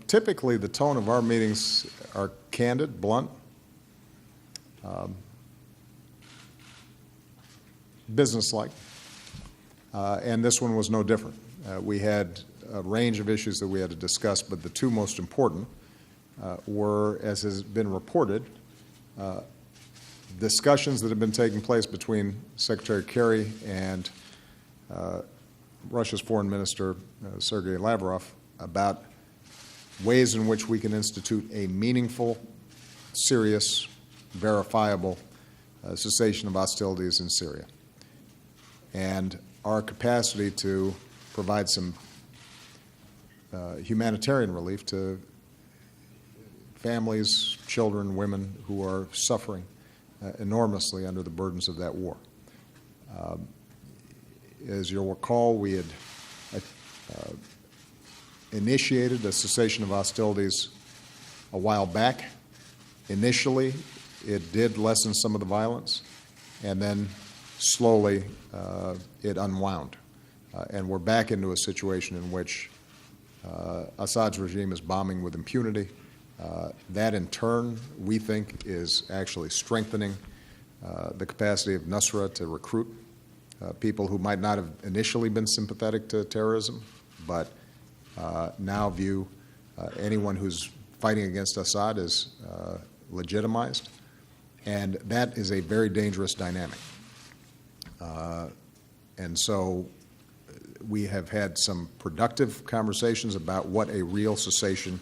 Typically the tone of our meetings are candid, blunt, businesslike, and this one was no different. We had a range of issues that we had to discuss, but the two most important were, as has been reported, discussions that have been taking place between Secretary Kerry and Russia's Foreign Minister, Sergei Lavrov, about ways in which we can institute a meaningful, serious, verifiable cessation of hostilities in Syria, and our capacity to provide some humanitarian relief to families, children, women who are suffering enormously under the burdens of that war. As you'll recall, we had initiated a cessation of hostilities a while back. Initially, it did lessen some of the violence, and then slowly it unwound. And we're back into a situation in which Assad's regime is bombing with impunity. That, in turn, we think is actually strengthening the capacity of Nusra to recruit people who might not have initially been sympathetic to terrorism, but now view anyone who's fighting against Assad as legitimized. And that is a very dangerous dynamic. And so we have had some productive conversations about what a real cessation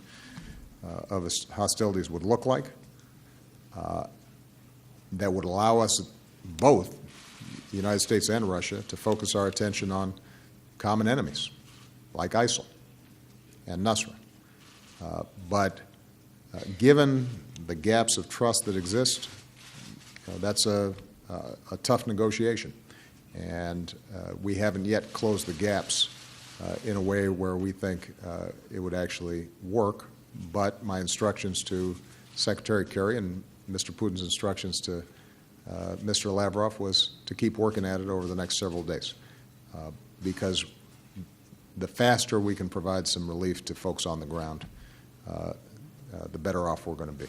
of hostilities would look like that would allow us, both the United States and Russia, to focus our attention on common enemies like ISIL and Nusra. But given the gaps of trust that exist, that's a tough negotiation. And we haven't yet closed the gaps in a way where we think it would actually work. But my instructions to Secretary Kerry and Mr. Putin's instructions to Mr. Lavrov was to keep working at it over the next several days, because the faster we can provide some relief to folks on the ground, the better off we're going to be.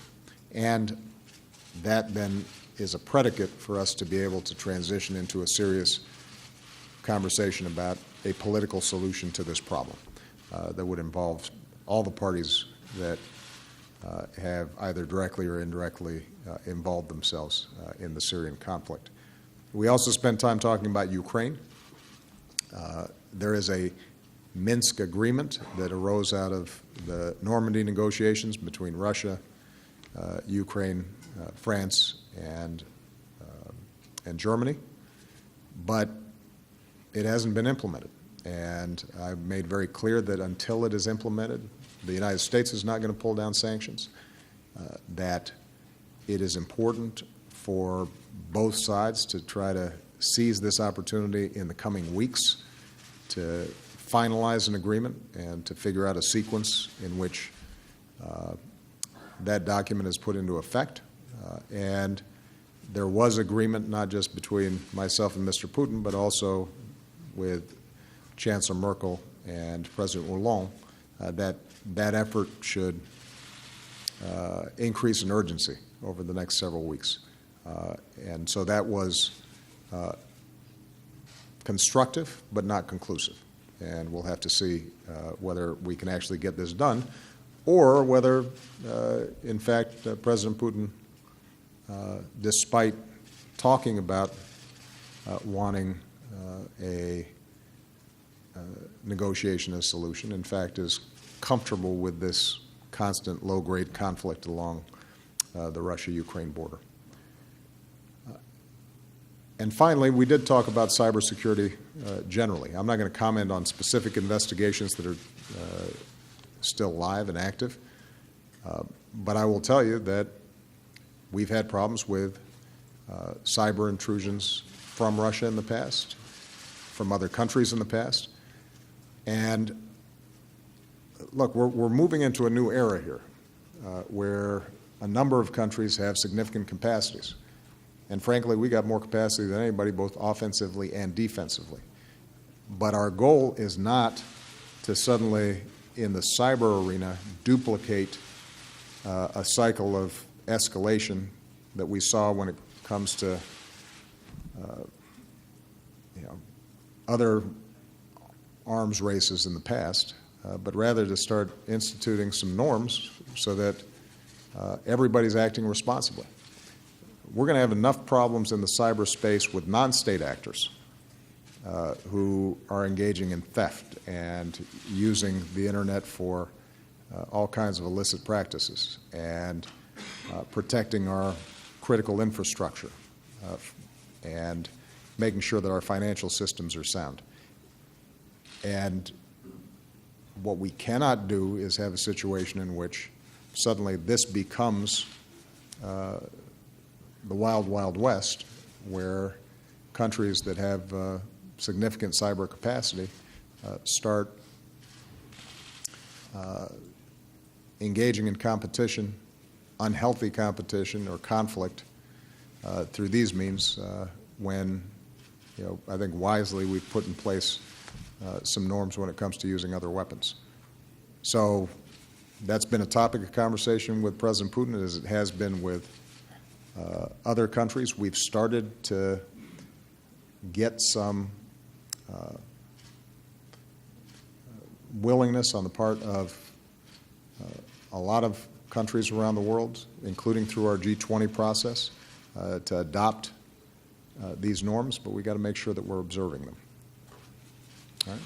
And that then is a predicate for us to be able to transition into a serious conversation about a political solution to this problem that would involve all the parties that have either directly or indirectly involved themselves in the Syrian conflict. We also spent time talking about Ukraine. There is a Minsk agreement that arose out of the Normandy negotiations between Russia, Ukraine, France, and Germany, but it hasn't been implemented. And I've made very clear that until it is implemented, the United States is not going to pull down sanctions, that it is important for both sides to try to seize this opportunity in the coming weeks to finalize an agreement and to figure out a sequence in which that document is put into effect. And there was agreement not just between myself and Mr. Putin, but also with Chancellor Merkel and President Hollande, that effort should increase in urgency over the next several weeks. And so that was constructive but not conclusive. And we'll have to see whether we can actually get this done, or whether, in fact, President Putin, despite talking about wanting a negotiation as a solution, in fact, is comfortable with this constant low-grade conflict along the Russia-Ukraine border. And finally, we did talk about cybersecurity generally. I'm not going to comment on specific investigations that are still live and active, but I will tell you that we've had problems with cyber intrusions from Russia in the past, from other countries in the past. And look, we're moving into a new era here where a number of countries have significant capacities. And frankly, we got more capacity than anybody, both offensively and defensively. But our goal is not to suddenly in the cyber arena, duplicate a cycle of escalation that we saw when it comes to other arms races in the past, but rather to start instituting some norms so that everybody's acting responsibly. We're going to have enough problems in the cyberspace with non-state actors who are engaging in theft and using the internet for all kinds of illicit practices and protecting our critical infrastructure and making sure that our financial systems are sound. And what we cannot do is have a situation in which suddenly this becomes the wild, wild west, where countries that have significant cyber capacity start engaging in competition, unhealthy competition or conflict through these means when, I think wisely we've put in place some norms when it comes to using other weapons. So that's been a topic of conversation with President Putin, as it has been with other countries. We've started to get some willingness on the part of a lot of countries around the world, including through our G20 process, to adopt these norms, but we've got to make sure that we're observing them. All right?